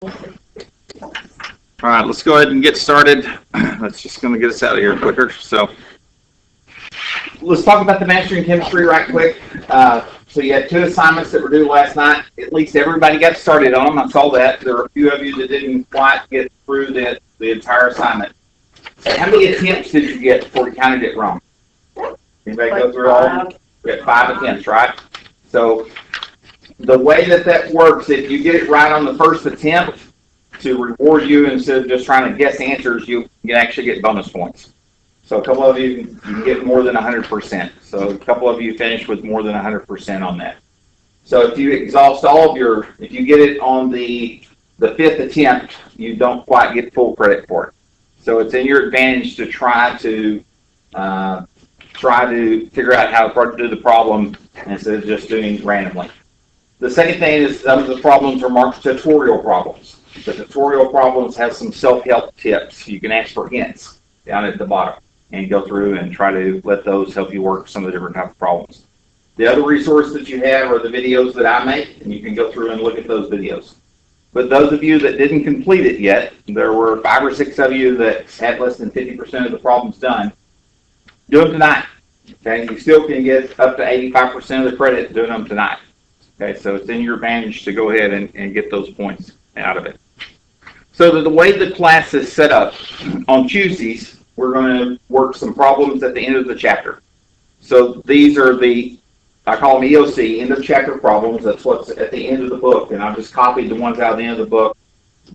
All right, let's go ahead and get started. That's just going to get us out of here quicker. So let's talk about the mastering chemistry right quick. So you had 2 assignments that were due last night. At least everybody got started on them. I saw that. There were a few of you that didn't quite get through the entire assignment. So how many attempts did you get before you counted it wrong? Anybody go through all of them? We had 5 attempts, right? So the way that works, if you get it right on the first attempt, to reward you instead of just trying to guess answers, you can actually get bonus points. So a couple of you can get more than 100%. So a couple of you finish with more than 100% on that. So if you exhaust all of if you get it on the 5th attempt, you don't quite get full credit for it. So it's in your advantage to try to figure out how to do the problem instead of just doing randomly. The second thing is some of the problems are marked tutorial problems. The tutorial problems have some self-help tips. You can ask for hints down at the bottom and go through and try to let those help you work some of the different types of problems. The other resource that you have are the videos that I make, and you can go through and look at those videos. But those of you that didn't complete it yet, there were 5 or 6 of you that had less than 50% of the problems done. Do them tonight. Okay, you still can get up to 85% of the credit doing them tonight. Okay, so it's in your advantage to go ahead and get those points out of it. So the way the class is set up, on Tuesdays, we're going to work some problems at the end of the chapter. So these are I call them EOC, end of chapter problems. That's what's at the end of the book, and I've just copied the ones out of the end of the book.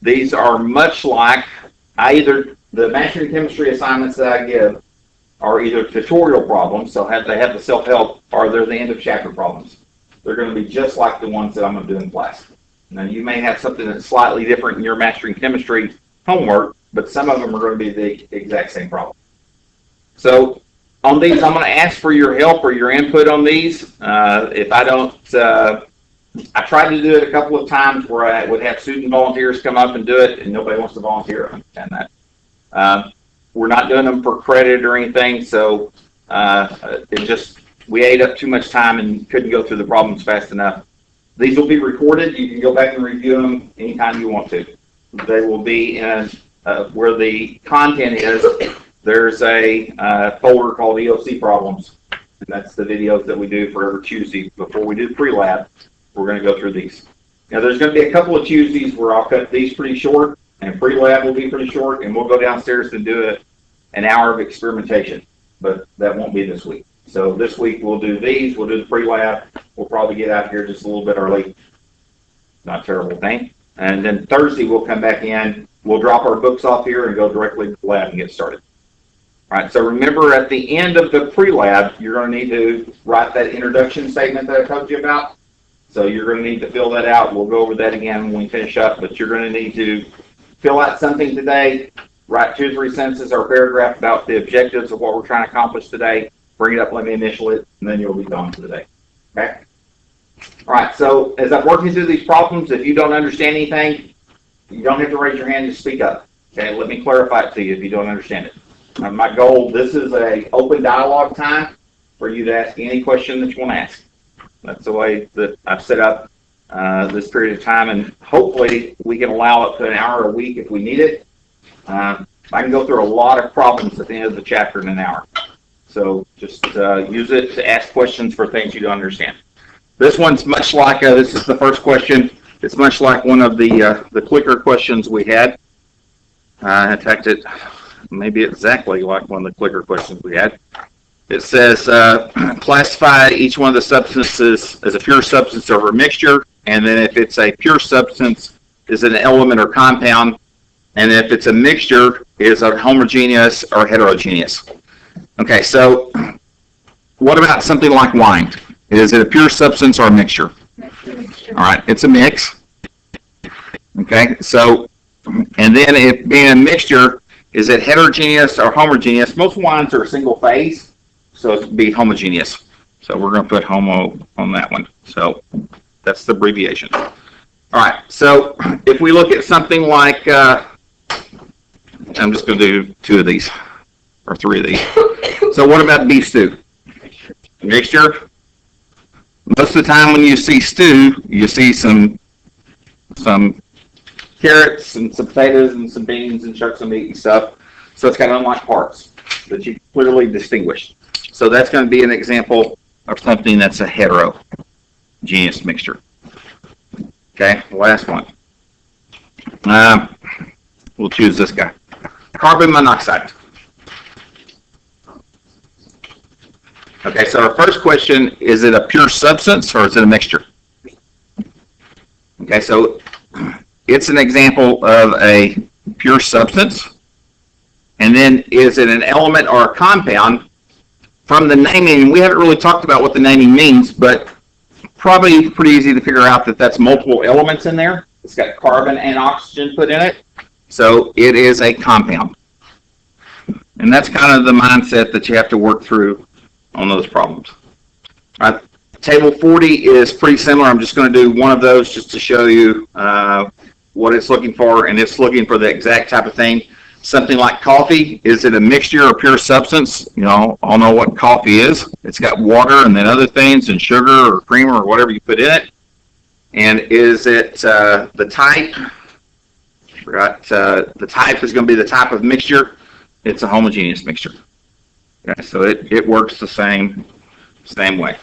These are much like the mastering chemistry assignments that I give are either tutorial problems, so they have the self-help, or they're the end of chapter problems. They're going to be just like the ones that I'm going to do in class. Now, you may have something that's slightly different in your mastering chemistry homework, but some of them are going to be the exact same problem. So on these, I'm going to ask for your help or your input on these. If I don't, I tried to do it a couple of times where I would have student volunteers come up and do it, and nobody wants to volunteer. I understand that. We're not doing them for credit or anything, so we ate up too much time and couldn't go through the problems fast enough. These will be recorded. You can go back and review them anytime you want to. They will be in where the content is. There's a folder called EOC Problems, and that's the videos that we do for every Tuesday. Before we do the pre-lab, we're going to go through these. Now, there's going to be a couple of Tuesdays where I'll cut these pretty short, and pre-lab will be pretty short, and we'll go downstairs and do an hour of experimentation, but that won't be this week. So this week we'll do these, we'll do the pre-lab, we'll probably get out here just a little bit early. Not a terrible thing. And then Thursday we'll come back in, we'll drop our books off here and go directly to the lab and get started. All right, so remember at the end of the pre-lab, you're going to need to write that introduction statement that I told you about. So you're going to need to fill that out. We'll go over that again when we finish up, but you're going to need to fill out something today, write 2 or 3 sentences or a paragraph about the objectives of what we're trying to accomplish today. Bring it up, let me initial it, and then you'll be done for the day. Okay? All right, so as I'm working through these problems, if you don't understand anything, you don't have to raise your hand, just speak up. Okay, let me clarify it to you if you don't understand it. My goal, this is an open dialogue time for you to ask any question that you want to ask. That's the way that I've set up this period of time, and hopefully we can allow up to an hour a week if we need it. I can go through a lot of problems at the end of the chapter in an hour. So just use it to ask questions for things you don't understand. This one's much like, this is the first question. It's much like one of the clicker questions we had. In fact, it maybe exactly like one of the clicker questions we had. It says, classify each one of the substances as a pure substance or a mixture. And then if it's a pure substance, is it an element or compound? And if it's a mixture, is it homogeneous or heterogeneous? Okay, so what about something like wine? Is it a pure substance or a mixture? All right, it's a mix. Okay, so, and then if being a mixture, is it heterogeneous or homogeneous? Most wines are single phase, so it would be homogeneous. So we're going to put homo on that one. So that's the abbreviation. All right, so if we look at something like, I'm just going to do 2 of these, or 3 of these. So what about beef stew? Mixture? Most of the time when you see stew, you see some carrots and some potatoes and some beans and chunks of meat and stuff. So it's got unlike parts that you clearly distinguish. So that's going to be an example of something that's a heterogeneous mixture. Okay, last one. We'll choose this guy. Carbon monoxide. Okay, so our first question, is it a pure substance or is it a mixture? Okay, so it's an example of a pure substance. And then is it an element or a compound? From the naming, we haven't really talked about what the naming means, but probably pretty easy to figure out that that's multiple elements in there. It's got carbon and oxygen put in it. So it is a compound. And that's kind of the mindset that you have to work through on those problems. All right. Table 40 is pretty similar. I'm just going to do one of those just to show you what it's looking for, and it's looking for the exact type of thing. Something like coffee, is it a mixture or pure substance? You know, all know what coffee is. It's got water and then other things and sugar or creamer or whatever you put in it. And is it the type? The type is going to be the type of mixture. It's a homogeneous mixture. Okay, so it works the same way.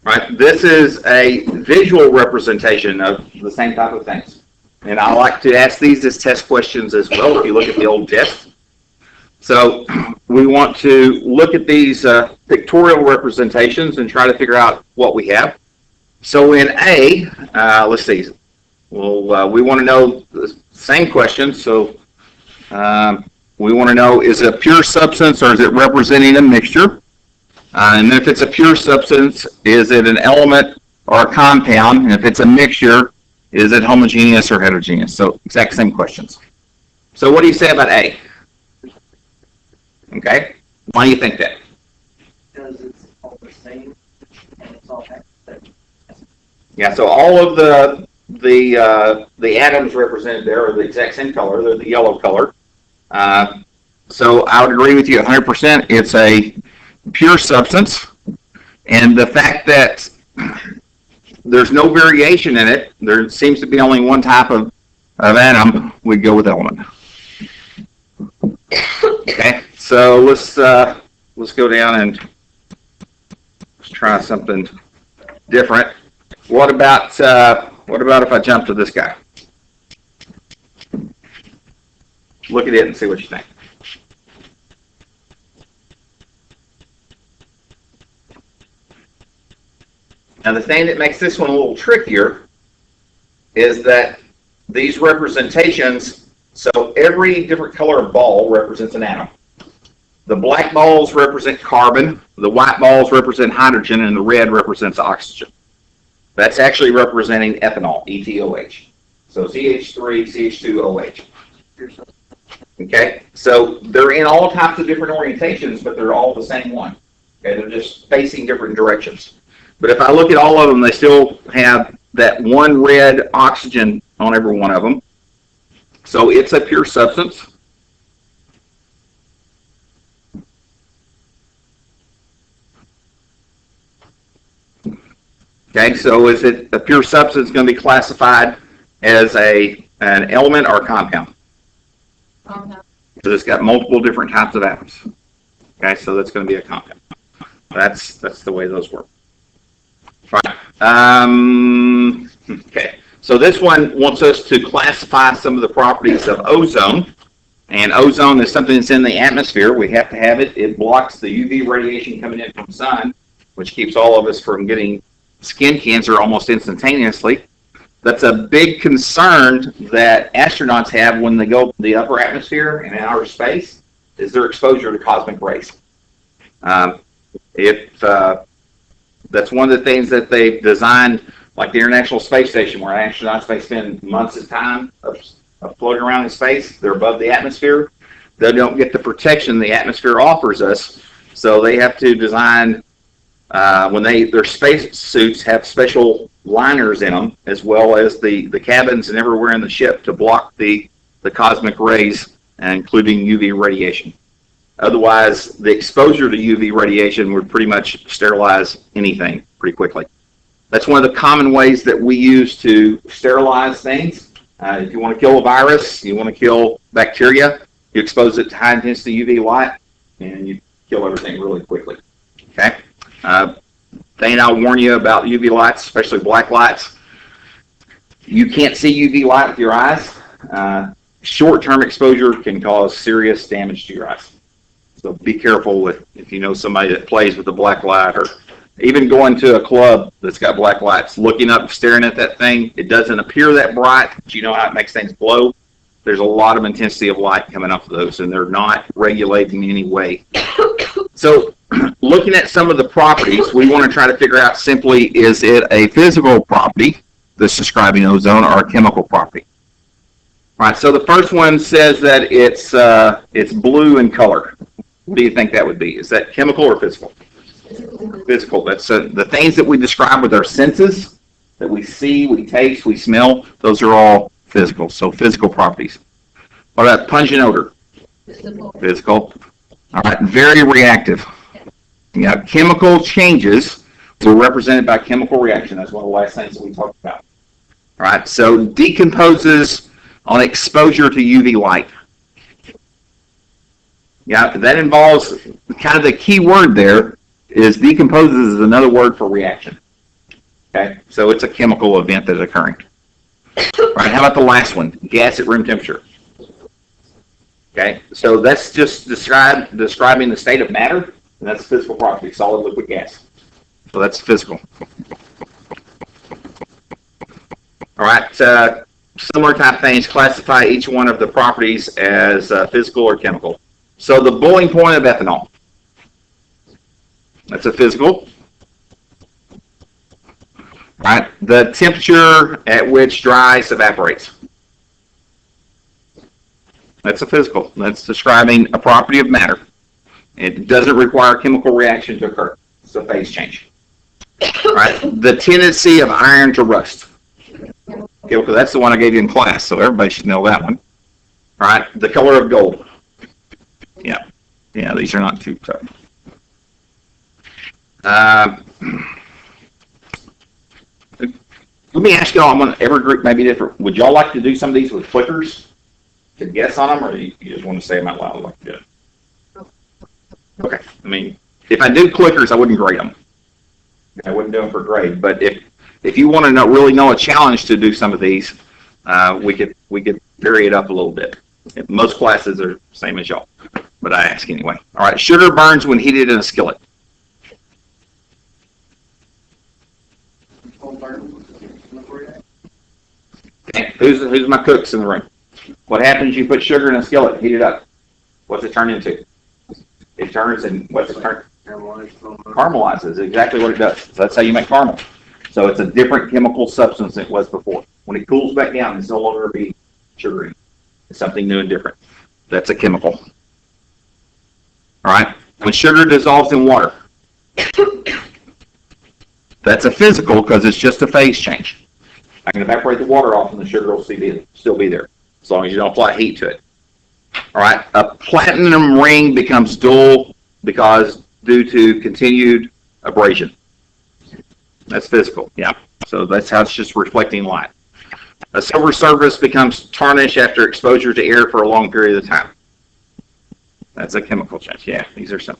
Right, this is a visual representation of the same type of things. And I like to ask these as test questions as well if you look at the old test. So we want to look at these pictorial representations and try to figure out what we have. So in A, let's see, well, we want to know the same question. So we want to know, is it a pure substance or is it representing a mixture? And if it's a pure substance, is it an element or a compound? And if it's a mixture, is it homogeneous or heterogeneous? So exact same questions. So what do you say about A? Okay. Why do you think that? Because it's all the same and it's all Yeah, so all of the atoms represented there are the exact same color. They're the yellow color. So I would agree with you 100%. It's a pure substance. And the fact that there's no variation in it, there seems to be only one type of atom, we'd go with element. Okay, so let's go down and let's try something different. What about if I jump to this guy? Look at it and see what you think. Now the thing that makes this one a little trickier is that these representations, so every different color ball represents an atom. The black balls represent carbon, the white balls represent hydrogen, and the red represents oxygen. That's actually representing ethanol, ETOH. So CH3, CH2OH. Okay, so they're in all types of different orientations, but they're all the same one. Okay, they're just facing different directions. But if I look at all of them, they still have that one red oxygen on every one of them. So it's a pure substance. Okay, so is it a pure substance going to be classified as an element or a compound? Compound. So it's got multiple different types of atoms. Okay, so that's going to be a compound. That's the way those work. Right. Okay, so this one wants us to classify some of the properties of ozone. And ozone is something that's in the atmosphere. We have to have it. It blocks the UV radiation coming in from the sun, which keeps all of us from getting skin cancer almost instantaneously. That's a big concern that astronauts have when they go to the upper atmosphere and in outer space, is their exposure to cosmic rays. That's one of the things that they've designed, like the International Space Station, where astronauts may spend months of time of floating around in space. They're above the atmosphere. They don't get the protection the atmosphere offers us, so they have to design, when their space suits have special liners in them, as well as the cabins and everywhere in the ship to block the cosmic rays, including UV radiation. Otherwise, the exposure to UV radiation would pretty much sterilize anything pretty quickly. That's one of the common ways that we use to sterilize things. If you want to kill a virus, you want to kill bacteria, you expose it to high intensity UV light, and you kill everything really quickly. Okay. Thing I'll warn you about UV lights, especially black lights. You can't see UV light with your eyes. Short-term exposure can cause serious damage to your eyes. So be careful if you know somebody that plays with a black light, or even going to a club that's got black lights, looking up, staring at that thing. It doesn't appear that bright, but you know how it makes things glow. There's a lot of intensity of light coming off of those, and they're not regulated in any way. So looking at some of the properties, we want to try to figure out simply, is it a physical property that's describing ozone, or a chemical property? All right, so the first one says that it's blue in color. What do you think that would be? Is that chemical or physical? Physical. That's the things that we describe with our senses, that we see, we taste, we smell. Those are all physical. So physical properties. What about pungent odor? Physical. All right, very reactive. Yeah, chemical changes were represented by chemical reaction. That's one of the last things that we talked about. All right, so decomposes on exposure to UV light. Yeah, that involves kind of the key word there is decomposes is another word for reaction. Okay, so it's a chemical event that's occurring. All right, how about the last one? Gas at room temperature. Okay, so that's just describing the state of matter, and that's physical property, solid, liquid, gas. So that's physical. All right, similar type things, classify each one of the properties as physical or chemical. So the boiling point of ethanol, that's a physical. All right, the temperature at which dry ice evaporates, that's a physical. That's describing a property of matter. It doesn't require a chemical reaction to occur. It's a phase change. All right, the tendency of iron to rust. Chemical, that's the one I gave you in class, so everybody should know that one. All right, the color of gold. Yeah, these are not too tough. Let me ask y'all, every group may be different. Would y'all like to do some of these with clickers to guess on them, or you just want to say them out loud like that? Okay, I mean, if I do clickers, I wouldn't grade them. I wouldn't do them for grade, but if you want to really know a challenge to do some of these, we could vary it up a little bit. Most classes are the same as y'all, but I ask anyway. All right, sugar burns when heated in a skillet. Okay, who's my cooks in the room? What happens? You put sugar in a skillet, heat it up. What's it turn into? It turns, and what's it turn? Caramelizes. Exactly what it does. So that's how you make caramel. So it's a different chemical substance than it was before. When it cools back down, it's no longer be sugary. It's something new and different. That's a chemical. All right. When sugar dissolves in water, that's a physical because it's just a phase change. I can evaporate the water off and the sugar will still be there as long as you don't apply heat to it. All right. A platinum ring becomes dull due to continued abrasion. That's physical. Yeah. So that's how it's just reflecting light. A silver surface becomes tarnished after exposure to air for a long period of time. That's a chemical change. Yeah, these are some.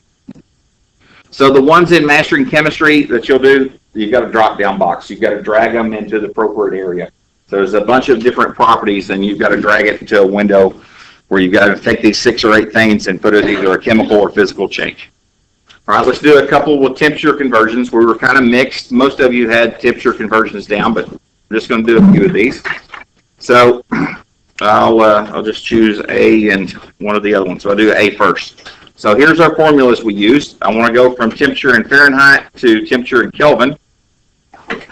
So the ones in mastering chemistry that you'll do, you've got a drop-down box. You've got to drag them into the appropriate area. So there's a bunch of different properties, and you've got to drag it into a window where you've got to take these 6 or 8 things and put it either a chemical or physical change. All right, let's do a couple with temperature conversions. We were kind of mixed. Most of you had temperature conversions down, but I'm just going to do a few of these. So I'll just choose A and one of the other ones. So I'll do A first. So here's our formulas we used. I want to go from temperature in Fahrenheit to temperature in Kelvin,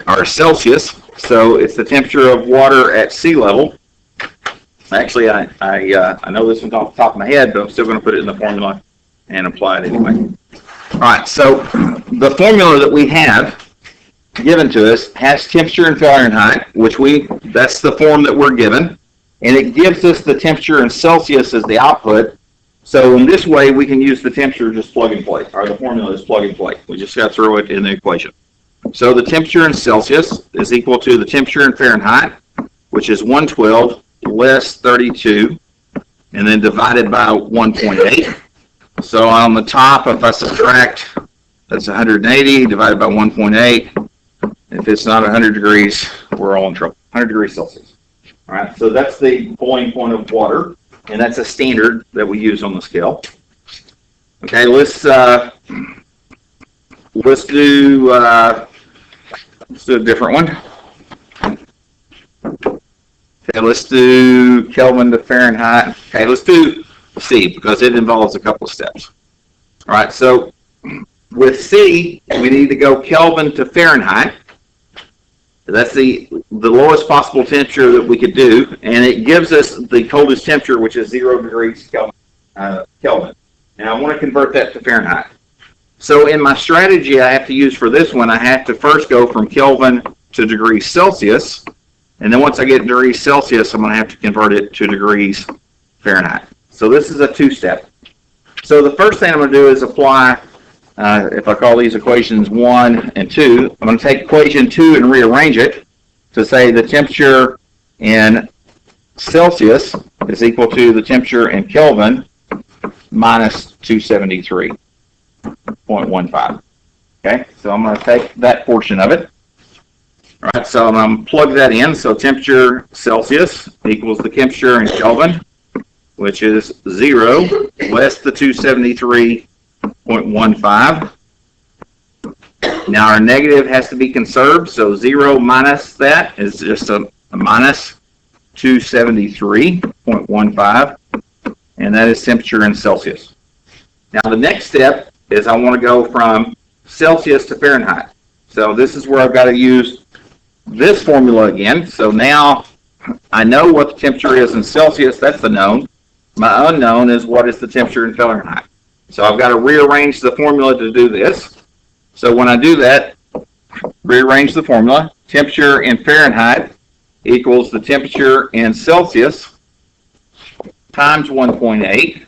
or Celsius. So it's the temperature of water at sea level. Actually, I know this one's off the top of my head, but I'm still going to put it in the formula and apply it anyway. All right, so the formula that we have given to us has temperature in Fahrenheit, that's the form that we're given, and it gives us the temperature in Celsius as the output. So in this way, we can use the temperature just plug and play, or the formula is plug and play. We just got to throw it in the equation. So the temperature in Celsius is equal to the temperature in Fahrenheit which is 112 less 32, and then divided by 1.8. So on the top, if I subtract, that's 180 divided by 1.8. If it's not 100 degrees, we're all in trouble. 100 degrees Celsius. All right, so that's the boiling point of water, and that's a standard that we use on the scale. Okay, let's do a different one. Okay, let's do Kelvin to Fahrenheit. Okay, let's do C because it involves a couple of steps. All right, so with C, we need to go Kelvin to Fahrenheit. That's the lowest possible temperature that we could do, and it gives us the coldest temperature, which is 0 degrees Kelvin. And I want to convert that to Fahrenheit. So in my strategy I have to use for this one, I have to first go from Kelvin to degrees Celsius, and then once I get degrees Celsius, I'm going to have to convert it to degrees Fahrenheit. So this is a two-step. So the first thing I'm going to do is apply, if I call these equations 1 and 2, I'm going to take equation 2 and rearrange it to say the temperature in Celsius is equal to the temperature in Kelvin minus 273.15. Okay, so I'm going to take that portion of it. All right, so I'm going to plug that in. So temperature Celsius equals the temperature in Kelvin, which is 0 less the 273.15. Now our negative has to be conserved, so 0 minus that is just a minus 273.15, and that is temperature in Celsius. Now the next step is I want to go from Celsius to Fahrenheit. So this is where I've got to use this formula again. So now I know what the temperature is in Celsius, that's the known. My unknown is what is the temperature in Fahrenheit. So I've got to rearrange the formula to do this. So when I do that, rearrange the formula, temperature in Fahrenheit equals the temperature in Celsius times 1.8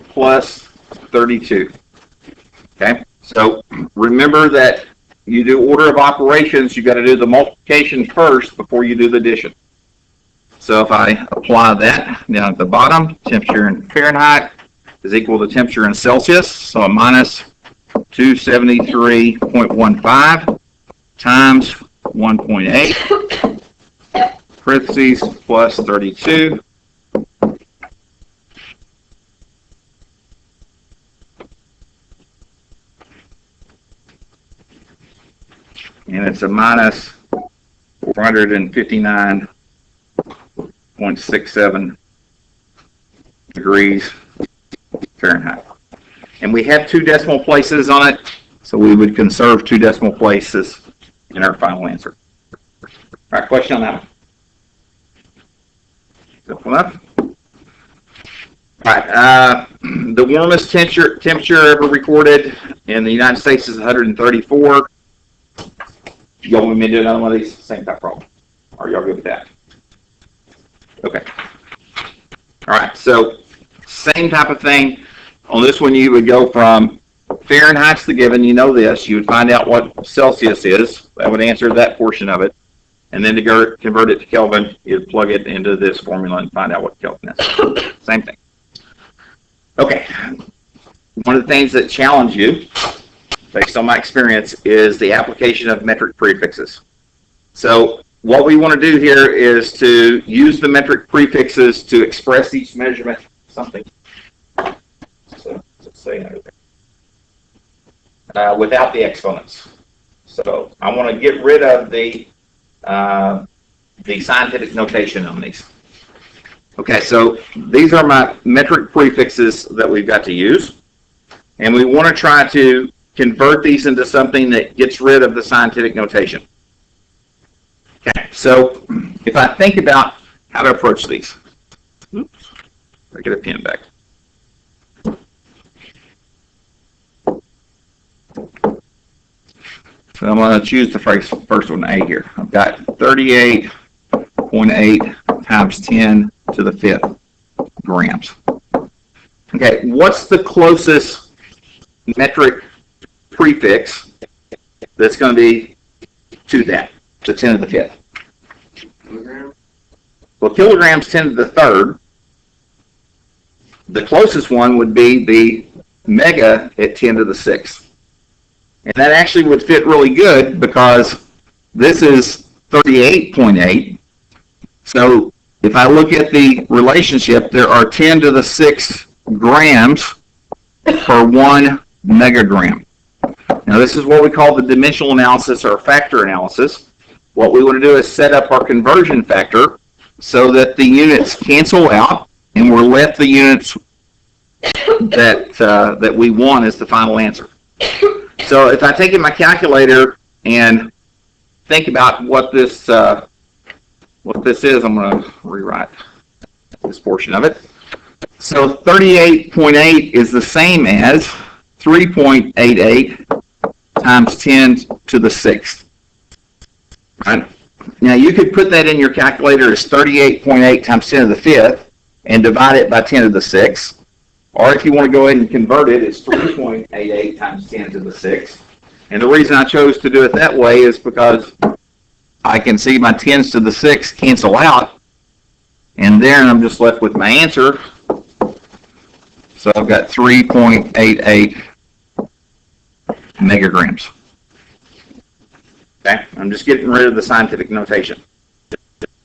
plus 32. Okay, so remember that you do order of operations, you got to do the multiplication first before you do the addition. So if I apply that down at the bottom, temperature in Fahrenheit is equal to temperature in Celsius, so a minus 273.15 times 1.8 parentheses plus 32. And it's a minus 459.67 degrees Fahrenheit. And we have 2 decimal places on it, so we would conserve 2 decimal places in our final answer. All right, question on that one? Simple enough. All right, the warmest temperature ever recorded in the United States is 134. Y'all want me to do another one of these? Same type problem. Are y'all good with that? Okay. All right, so same type of thing. On this one, you would go from Fahrenheit's the given, you know this. You would find out what Celsius is. That would answer that portion of it. And then to convert it to Kelvin, you'd plug it into this formula and find out what Kelvin is. Same thing. Okay. One of the things that challenge you, based on my experience, is the application of metric prefixes. So what we want to do here is to use the metric prefixes to express each measurement something. So let's say without the exponents. So I want to get rid of the scientific notation on these. Okay, so these are my metric prefixes that we've got to use. And we want to try to convert these into something that gets rid of the scientific notation. Okay, so if I think about how to approach these. Oops, I get a pen back. So I'm going to choose the first one, A here. I've got 38.8 times 10 to the 5th grams. Okay, what's the closest metric prefix that's going to be to that, to 10 to the 5th? Kilogram? Well, kilograms 10 to the third. The closest one would be the mega at 10 to the sixth. And that actually would fit really good because this is 38.8. So if I look at the relationship, there are 10 to the 6 grams per 1 megagram. Now this is what we call the dimensional analysis or factor analysis. What we want to do is set up our conversion factor so that the units cancel out and we're left the units that we want as the final answer. So if I take in my calculator and think about what this is, I'm going to rewrite this portion of it. So 38.8 is the same as 3.88 times 10 to the sixth. Right? Now you could put that in your calculator as 38.8 times 10 to the fifth and divide it by 10 to the sixth. Or if you want to go ahead and convert it, it's 3.88 times 10 to the sixth. And the reason I chose to do it that way is because I can see my 10s to the sixth cancel out. And then I'm just left with my answer. So I've got 3.88 megagrams. Okay, I'm just getting rid of the scientific notation.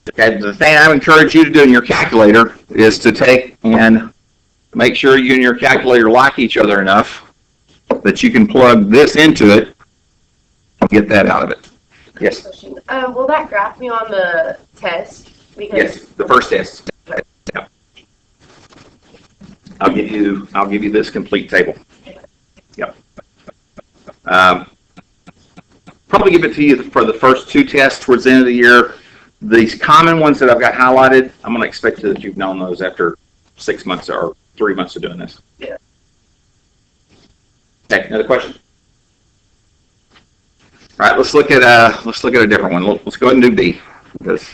Okay, the thing I would encourage you to do in your calculator is to take and make sure you and your calculator like each other enough that you can plug this into it and get that out of it. Yes? Will that graph me on the test? Because Yes, the first test. Yeah. I'll give you this complete table. Yep. Probably give it to you for the first two tests towards the end of the year. These common ones that I've got highlighted, I'm going to expect that you've known those after 6 months or 3 months of doing this. Yeah. Okay, another question? All right, let's look at a different one. Let's go ahead and do B, because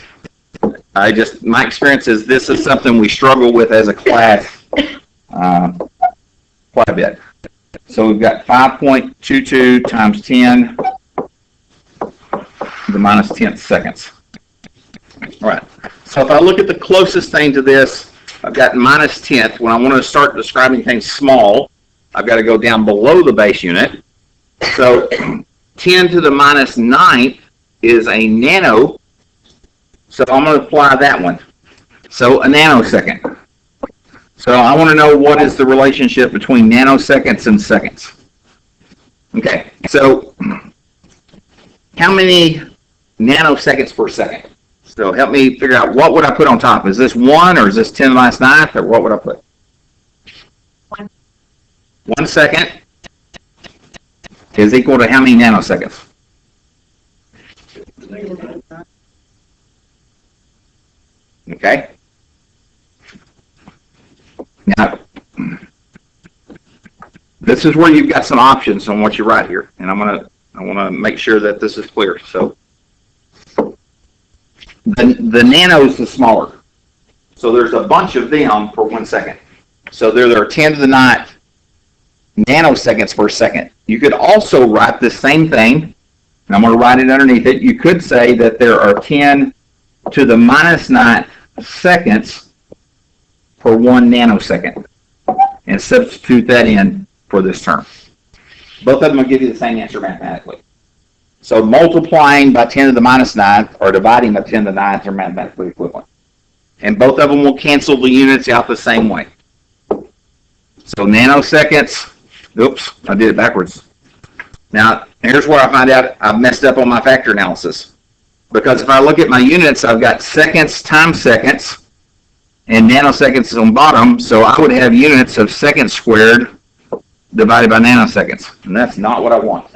my experience is this is something we struggle with as a class quite a bit. So we've got 5.22 times 10 to the minus 10th seconds. All right. So if I look at the closest thing to this, I've got minus 10th. When I want to start describing things small, I've got to go down below the base unit. So 10 to the minus 9th is a nano. So I'm going to apply that one. So a nanosecond. So I want to know what is the relationship between nanoseconds and seconds. Okay. So how many nanoseconds per second? So help me figure out, what would I put on top? Is this 1 or is this 10 to the minus 9th, or what would I put? 1. 1 second is equal to how many nanoseconds? Okay. Now, this is where you've got some options on what you write here, and I want to make sure that this is clear. So the nanos is smaller. So there's a bunch of them per 1 second. So there are 10 to the 9th nanoseconds per second. You could also write the same thing, and I'm going to write it underneath it. You could say that there are 10 to the minus 9th seconds per 1 nanosecond, and substitute that in for this term. Both of them will give you the same answer mathematically. So multiplying by 10 to the minus 9th or dividing by 10 to the 9th are mathematically equivalent. And both of them will cancel the units out the same way. So nanoseconds, oops, I did it backwards. Now, here's where I find out I've messed up on my factor analysis. Because if I look at my units, I've got seconds times seconds, and nanoseconds is on bottom, so I would have units of seconds squared divided by nanoseconds. And that's not what I want.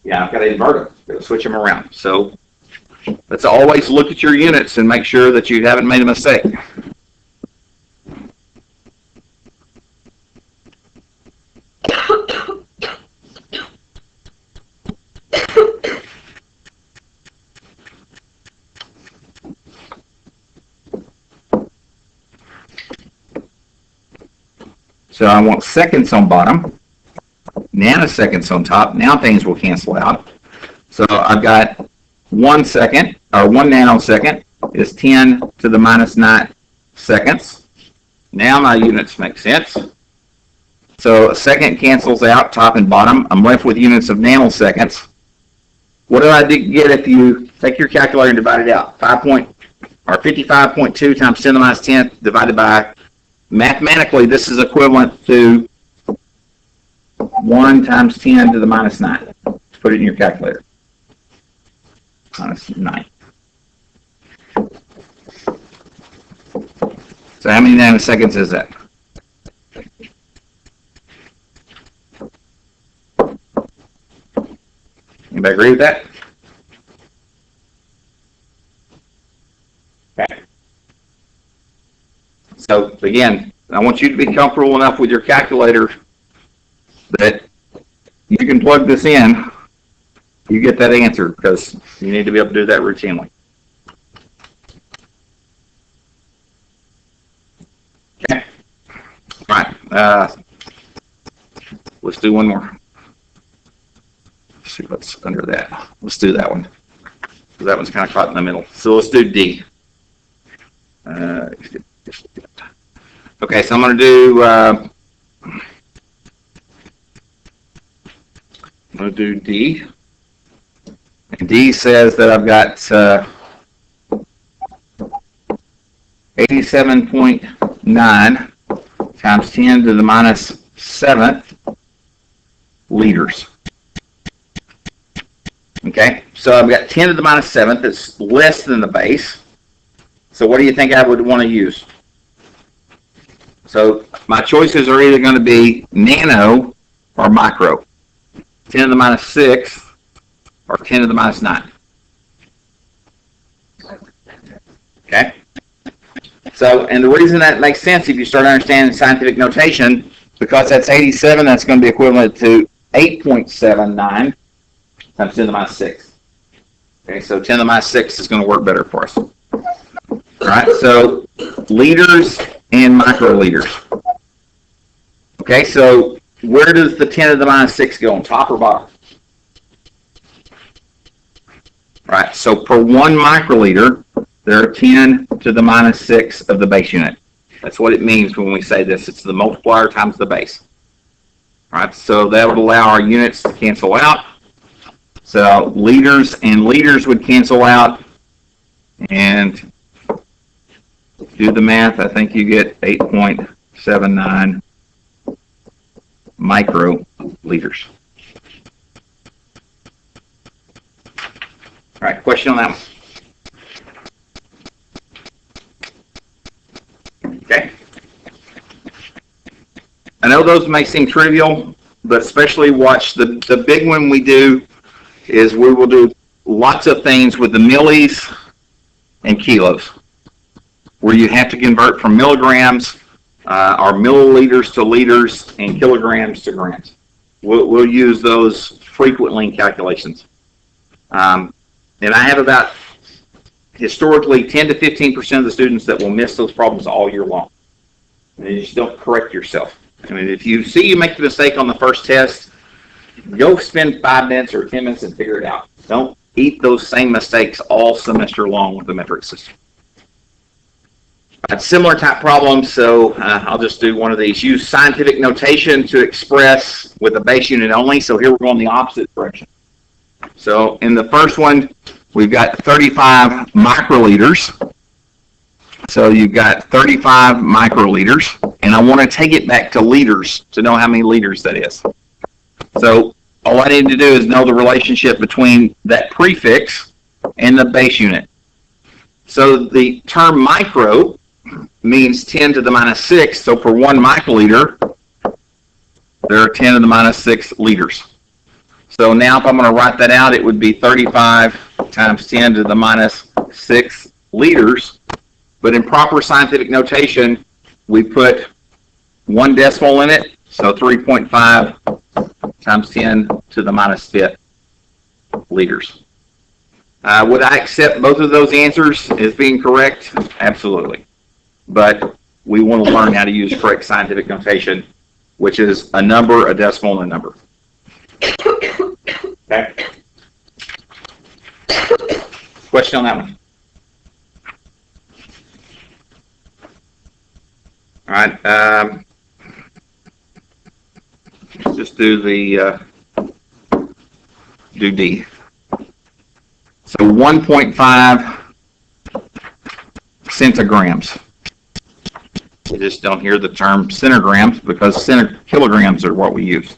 Yeah, I've got to invert them. Got to switch them around. So let's always look at your units and make sure that you haven't made a mistake. So I want seconds on bottom, nanoseconds on top. Now things will cancel out. So I've got 1 second, or 1 nanosecond is 10 to the minus 9 seconds. Now my units make sense. So a second cancels out top and bottom. I'm left with units of nanoseconds. What do I get if you take your calculator and divide it out? 55.2 times 10 to the minus 10 divided by, mathematically, this is equivalent to 1 times 10 to the minus 9. Let's put it in your calculator. Minus 9. So how many nanoseconds is that? Anybody agree with that? Okay. So again, I want you to be comfortable enough with your calculator that you can plug this in, you get that answer, because you need to be able to do that routinely. Okay. All right. Let's do one more. Let's see what's under that. Let's do that one. That one's kind of caught in the middle. So let's do D. Okay, so I'm going to do D. And D says that I've got 87.9 times 10 to the minus 7th liters. Okay, so I've got 10 to the minus 7th. It's less than the base. So what do you think I would want to use? So my choices are either going to be nano or micro. 10 to the minus 6 or 10 to the minus 9. Okay? So, and the reason that makes sense if you start understanding scientific notation, because that's 87, that's going to be equivalent to 8.79 times 10 to the minus 6. Okay, so 10 to the minus 6 is going to work better for us. All right, so liters and microliters. Okay, so where does the 10 to the minus 6 go, on top or bottom? Right, so per 1 microliter, there are 10 to the minus 6 of the base unit. That's what it means when we say this. It's the multiplier times the base. All right, so that would allow our units to cancel out. So liters and liters would cancel out. And do the math, I think you get 8.79 microliters. All right, question on that one. Okay. I know those may seem trivial, but especially watch the big one we do is we will do lots of things with the millis and kilos, where you have to convert from milligrams or milliliters to liters and kilograms to grams. We'll use those frequently in calculations. And I have about, historically, 10 to 15% of the students that will miss those problems all year long. And you just don't correct yourself. I mean, if you see you make the mistake on the first test, go spend 5 minutes or 10 minutes and figure it out. Don't eat those same mistakes all semester long with the metric system. Similar type problems, so I'll just do one of these. Use scientific notation to express with a base unit only. So here we're going the opposite direction. So in the first one, we've got 35 microliters. So you've got 35 microliters, and I want to take it back to liters to know how many liters that is. So all I need to do is know the relationship between that prefix and the base unit. So the term micro means 10 to the minus 6. So for 1 microliter, there are 10 to the minus 6 liters. So now if I'm going to write that out, it would be 35 times 10 to the minus 6 liters. But in proper scientific notation, we put 1 decimal in it. So 3.5 times 10 to the minus 5 liters. Would I accept both of those answers as being correct? Absolutely. But we want to learn how to use correct scientific notation, which is a number, a decimal, and a number. Okay. Question on that one? All right. Just do the do D. So 1.5 centigrams. You just don't hear the term centigrams because kilograms are what we use.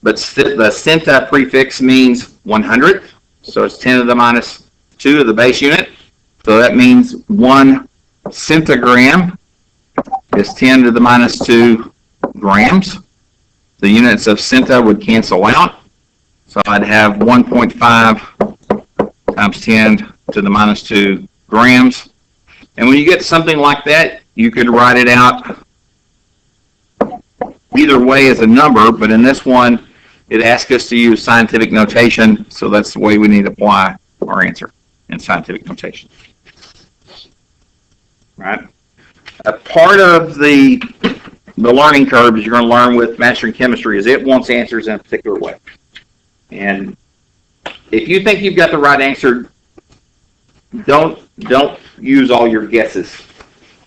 But the centa prefix means 100, so it's 10 to the minus 2 of the base unit. So that means 1 centigram is 10 to the minus 2 grams. The units of centa would cancel out. So I'd have 1.5 times 10 to the minus 2 grams. And when you get something like that, you could write it out either way as a number, but in this one, it asks us to use scientific notation, so that's the way we need to apply our answer in scientific notation. Right? A part of the learning curve is you're going to learn with mastering chemistry is it wants answers in a particular way. And if you think you've got the right answer, don't use all your guesses,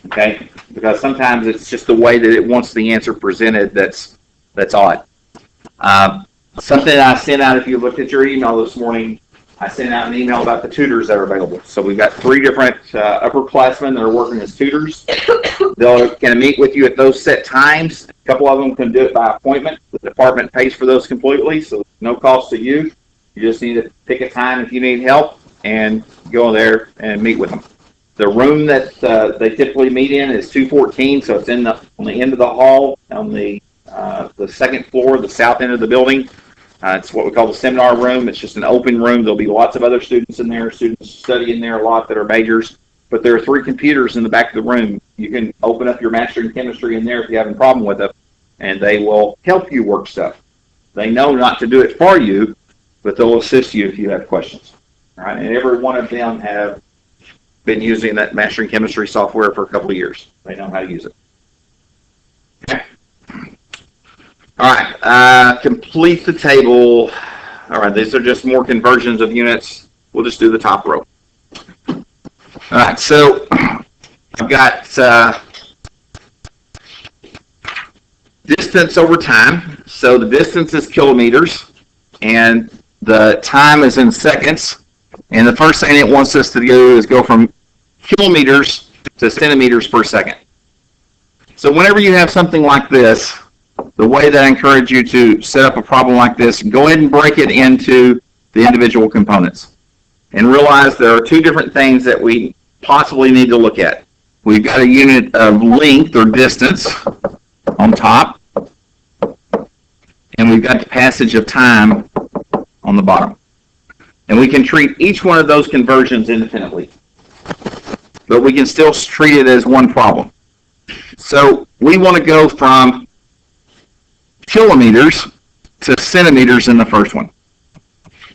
okay? Because sometimes it's just the way that it wants the answer presented that's odd. Something I sent out, if you looked at your email this morning, I sent out an email about the tutors that are available. So we've got 3 different upperclassmen that are working as tutors. They'll can meet with you at those set times. A couple of them can do it by appointment. The department pays for those completely, so no cost to you. You just need to pick a time if you need help and go there and meet with them. The room that they typically meet in is 214, so it's on the end of the hall on the second floor, the south end of the building. It's what we call the seminar room. It's just an open room. There'll be lots of other students in there. Students study in there a lot that are majors. But there are 3 computers in the back of the room. You can open up your mastering chemistry in there if you have a problem with it, and they will help you work stuff. They know not to do it for you, but they'll assist you if you have questions. All right, and every one of them have been using that mastering chemistry software for a couple of years. They know how to use it. Okay. All right, complete the table. All right, these are just more conversions of units. We'll just do the top row. All right, so I've got distance over time. So the distance is kilometers, and the time is in seconds. And the first thing it wants us to do is go from kilometers to centimeters per second. So whenever you have something like this, the way that I encourage you to set up a problem like this, go ahead and break it into the individual components. And realize there are 2 different things that we possibly need to look at. We've got a unit of length or distance on top, and we've got the passage of time on the bottom. And we can treat each one of those conversions independently, but we can still treat it as one problem. So we want to go from kilometers to centimeters in the first one.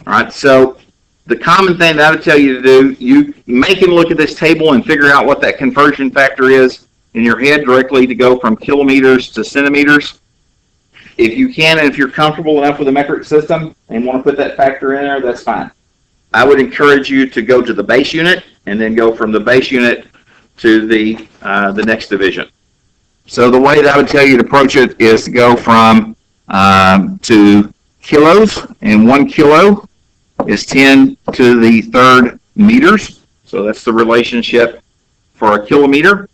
All right, so the common thing that I would tell you to do, you make and look at this table and figure out what that conversion factor is in your head directly to go from kilometers to centimeters. If you can, and if you're comfortable enough with the metric system and want to put that factor in there, that's fine. I would encourage you to go to the base unit and then go from the base unit to the next division. So the way that I would tell you to approach it is to go from to kilos, and 1 kilo is 10 to the 3rd meters. So that's the relationship for a kilometer.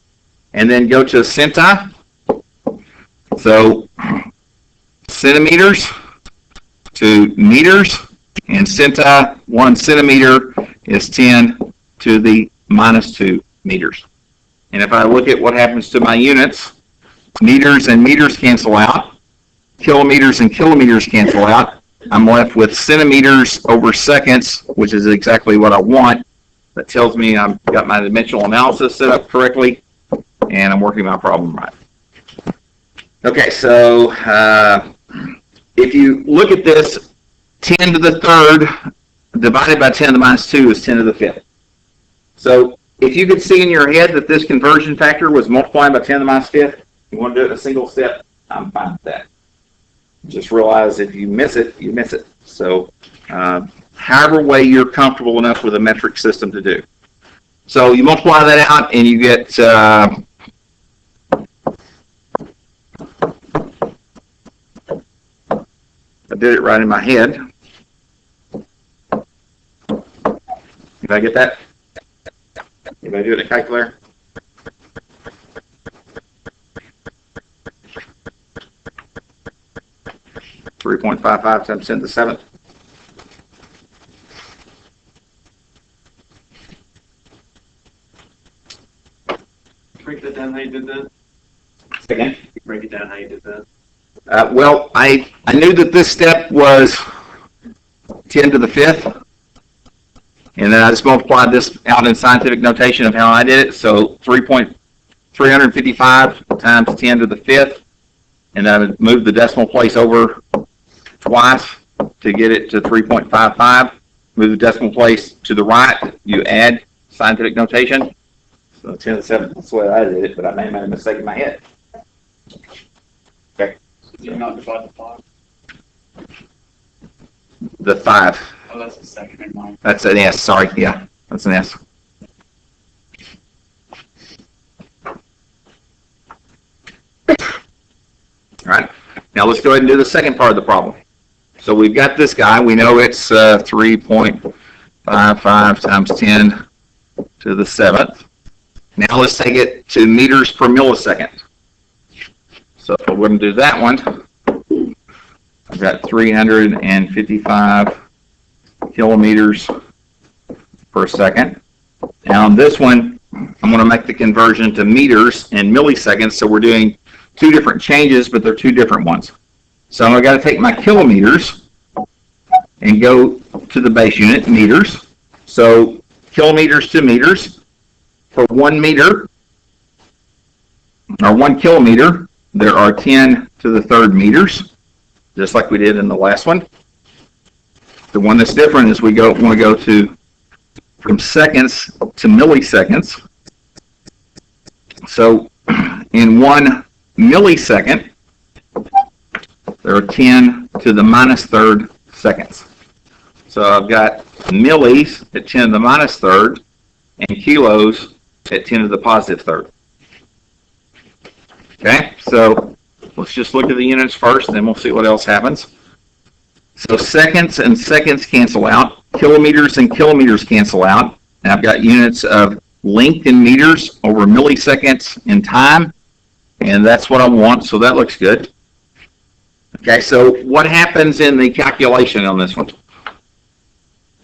And then go to centi. So centimeters to meters, and centi, 1 centimeter is 10 to the minus 2 meters. And if I look at what happens to my units, meters and meters cancel out, kilometers and kilometers cancel out. I'm left with centimeters over seconds, which is exactly what I want. That tells me I've got my dimensional analysis set up correctly, and I'm working my problem right. Okay, so if you look at this, 10 to the 3rd divided by 10 to the minus 2 is 10 to the 5th. So if you could see in your head that this conversion factor was multiplying by 10 to the minus 5th, you want to do it in a single step, I'm fine with that. Just realize if you miss it, you miss it. So however way you're comfortable enough with a metric system to do. So you multiply that out and you get did it right in my head. Did I get that? Did I do it in a calculator? .55 times 10 to the 7th. Break that down how you did that? Again? Break it down how you did that. Well, I knew that this step was 10 to the 5th, and then I just multiplied this out in scientific notation of how I did it. So 355 times 10 to the 5th, and I moved the decimal place over twice to get it to 3.55. Move the decimal place to the right, you add scientific notation. So 10 to the 7th, that's the way I did it, but I may have made a mistake in my head. Okay. Did you not divide the 5? The 5. Oh, that's the second in mine. That's an S, sorry, yeah, that's an S. All right, now let's go ahead and do the second part of the problem. So we've got this guy, we know it's 3.55 times 10 to the 7th. Now let's take it to meters per millisecond. So if we're going to do that one, I've got 355 kilometers per second. Now on this one, I'm going to make the conversion to meters and milliseconds, so we're doing two different changes, but they're two different ones. So I've got to take my kilometers and go to the base unit, meters. So kilometers to meters. For 1 meter, or 1 kilometer, there are 10 to the 3rd meters, just like we did in the last one. The one that's different is we want to go from seconds to milliseconds. So in 1 millisecond, there are 10 to the minus 3rd seconds. So I've got millis at 10 to the minus 3rd and kilos at 10 to the positive 3rd. Okay, so let's just look at the units first, then we'll see what else happens. So seconds and seconds cancel out, kilometers and kilometers cancel out, and I've got units of length in meters over milliseconds in time, and that's what I want, so that looks good. Okay, so what happens in the calculation on this one?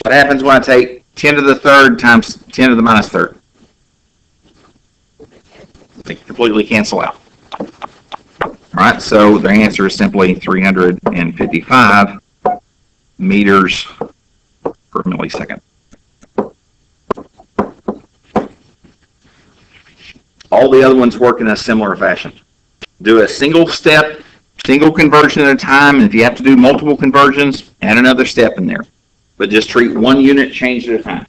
What happens when I take 10 to the 3rd times 10 to the minus 3rd? They completely cancel out. All right, so the answer is simply 355 meters per millisecond. All the other ones work in a similar fashion. Do a single step, single conversion at a time, and if you have to do multiple conversions, add another step in there. But just treat one unit change at a time.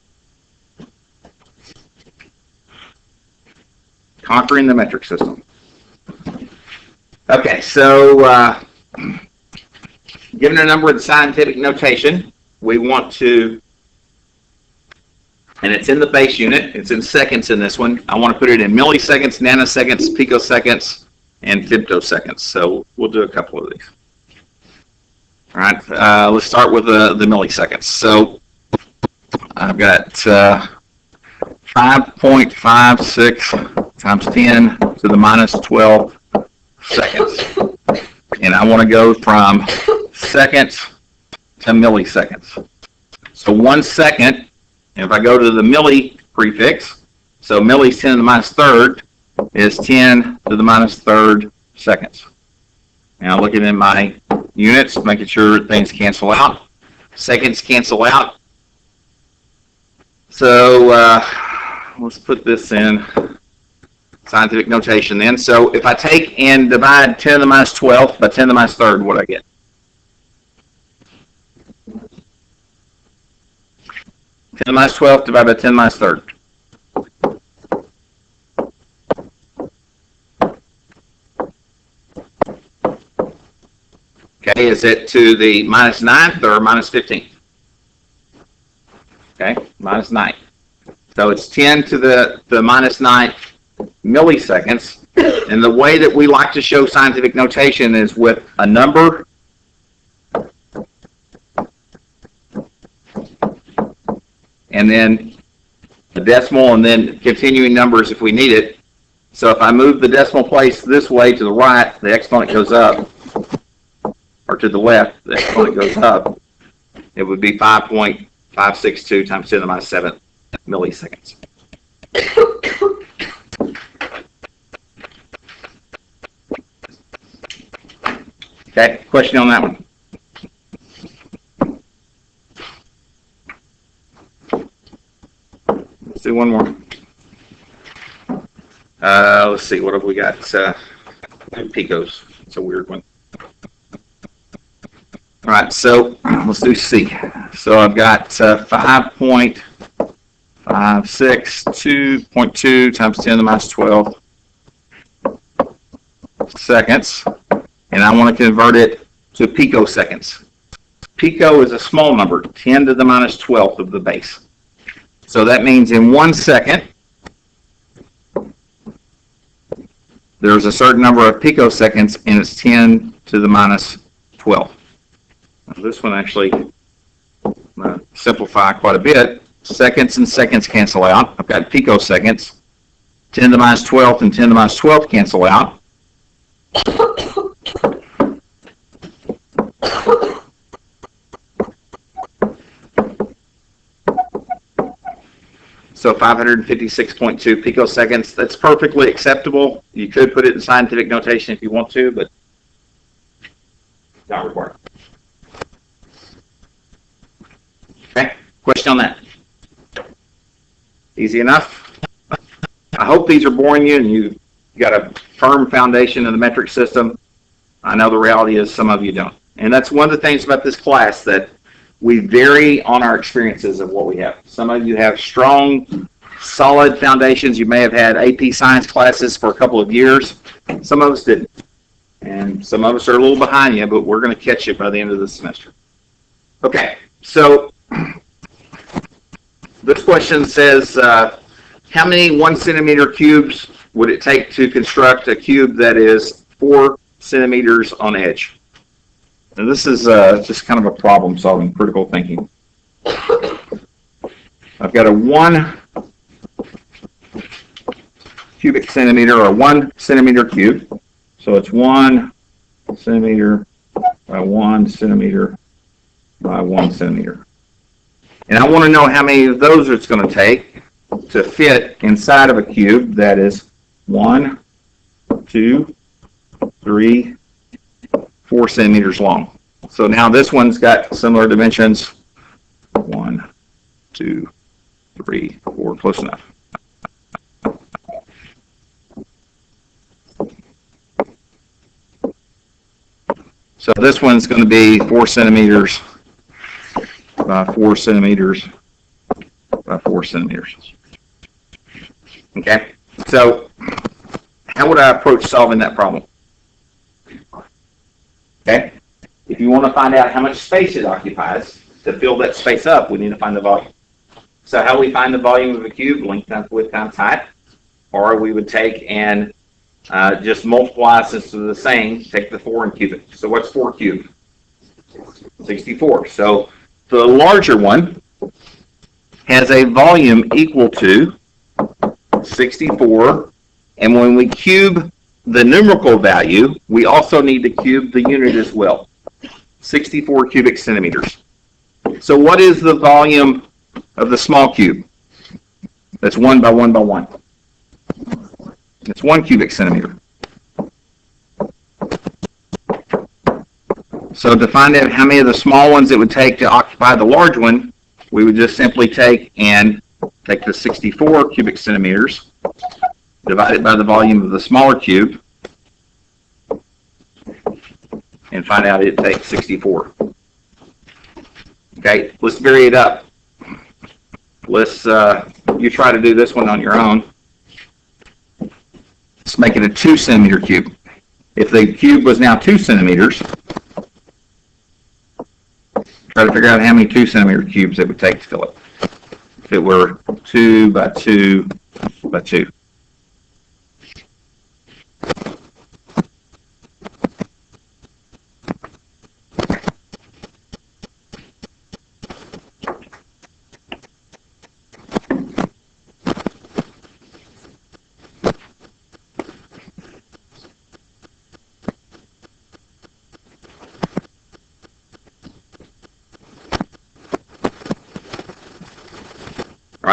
Conquering the metric system. Okay, so given a number of scientific notation, we want to, and it's in the base unit, it's in seconds in this one. I want to put it in milliseconds, nanoseconds, picoseconds, and femtoseconds. So we'll do a couple of these. All right, let's start with the milliseconds. So I've got 5.56 times 10 to the minus 12 seconds. And I want to go from seconds to milliseconds. So 1 second, if I go to the milli prefix, so milli is 10 to the minus 3rd, is 10 to the minus 3rd seconds. Now looking at my units, making sure things cancel out. Seconds cancel out. So let's put this in scientific notation then. So if I take and divide 10 to the minus 12th by 10 to the minus 3rd, what do I get? 10 to the minus 12th divided by 10 to the minus 3rd. Okay, is it to the minus 9th or minus 15th? Okay, minus 9th. So it's 10 to the minus 9th milliseconds. And the way that we like to show scientific notation is with a number and then a decimal, and then continuing numbers if we need it. So if I move the decimal place this way to the right, the exponent goes up, or to the left, the exponent goes up. It would be 5.562 times 10 to the minus 7 milliseconds. Okay, question on that one? Let's do one more. Let's see, what have we got? Picos. It's a weird one. All right, so let's do C. So I've got 5.562.2 times 10 to the minus 12 seconds, and I want to convert it to picoseconds. Pico is a small number, 10 to the minus 12th of the base. So that means in 1 second, there's a certain number of picoseconds, and it's 10 to the minus 12. Now this one actually simplify quite a bit. Seconds and seconds cancel out. I've got picoseconds. 10 to the minus 12th and 10 to the minus 12th cancel out. So 556.2 picoseconds, that's perfectly acceptable. You could put it in scientific notation if you want to, but not required. Okay, question on that? Easy enough? I hope these are boring you and you got a firm foundation in the metric system. I know the reality is some of you don't. And that's one of the things about this class, that we vary on our experiences of what we have. Some of you have strong, solid foundations. You may have had AP science classes for a couple of years. Some of us didn't. And some of us are a little behind you, but we're going to catch you by the end of the semester. Okay, so this question says, how many 1 centimeter cubes would it take to construct a cube that is 4 centimeters on edge? And this is just kind of a problem-solving, critical thinking. I've got a 1 cubic centimeter, or 1 centimeter cube. So it's 1 centimeter by 1 centimeter by 1 centimeter. And I want to know how many of those it's going to take to fit inside of a cube that is 1, 2, 3, 4 centimeters long. So now this one's got similar dimensions. 1, 2, 3, 4, close enough. So this one's going to be 4 centimeters by 4 centimeters by 4 centimeters. Okay, so how would I approach solving that problem? Okay, if you want to find out how much space it occupies, to fill that space up, we need to find the volume. So how we find the volume of a cube? Length times width times height. Or we would take and just multiply, since they're the same, take the 4 and cube it. So what's 4 cubed? 64. So the larger one has a volume equal to 64, and when we cube the numerical value, we also need to cube the unit as well. 64 cubic centimeters. So what is the volume of the small cube? That's 1 by 1 by 1. It's 1 cubic centimeter. So to find out how many of the small ones it would take to occupy the large one, we would just simply take the 64 cubic centimeters, divide it by the volume of the smaller cube, and find out it takes 64. Okay, let's vary it up. Let's you try to do this one on your own. Let's make it a 2 centimeter cube. If the cube was now 2 centimeters, try to figure out how many 2 centimeter cubes it would take to fill it. If it were 2 by 2 by 2.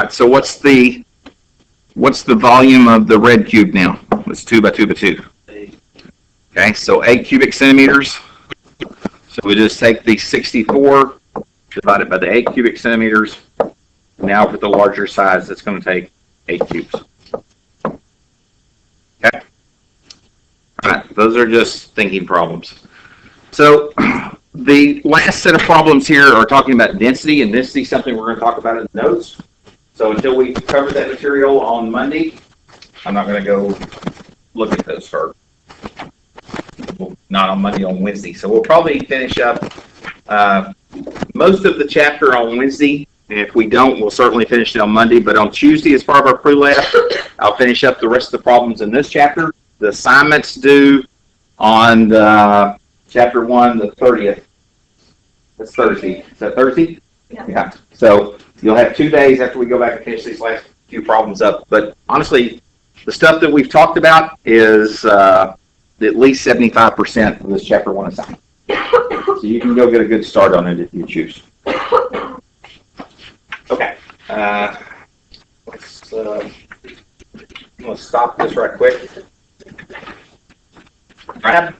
right, so what's the volume of the red cube now? It's 2 by 2 by 2. Okay, so 8 cubic centimeters. So we just take the 64 divided by the 8 cubic centimeters. Now for the larger size, it's going to take 8 cubes. Okay. All right, those are just thinking problems. So the last set of problems here are talking about density, and density is something we're going to talk about in the notes. So until we cover that material on Monday, I'm not going to go look at those first. Not on Monday, on Wednesday. So we'll probably finish up most of the chapter on Wednesday. If we don't, we'll certainly finish it on Monday. But on Tuesday, as part of our pre-lab, I'll finish up the rest of the problems in this chapter. The assignments due on chapter 1, the 30th. That's Thursday. Is that Thursday? Yeah. So you'll have 2 days after we go back and finish these last few problems up. But honestly, the stuff that we've talked about is at least 75% of this chapter 1 assignment. So you can go get a good start on it if you choose. Okay. Let's stop this right quick. All right.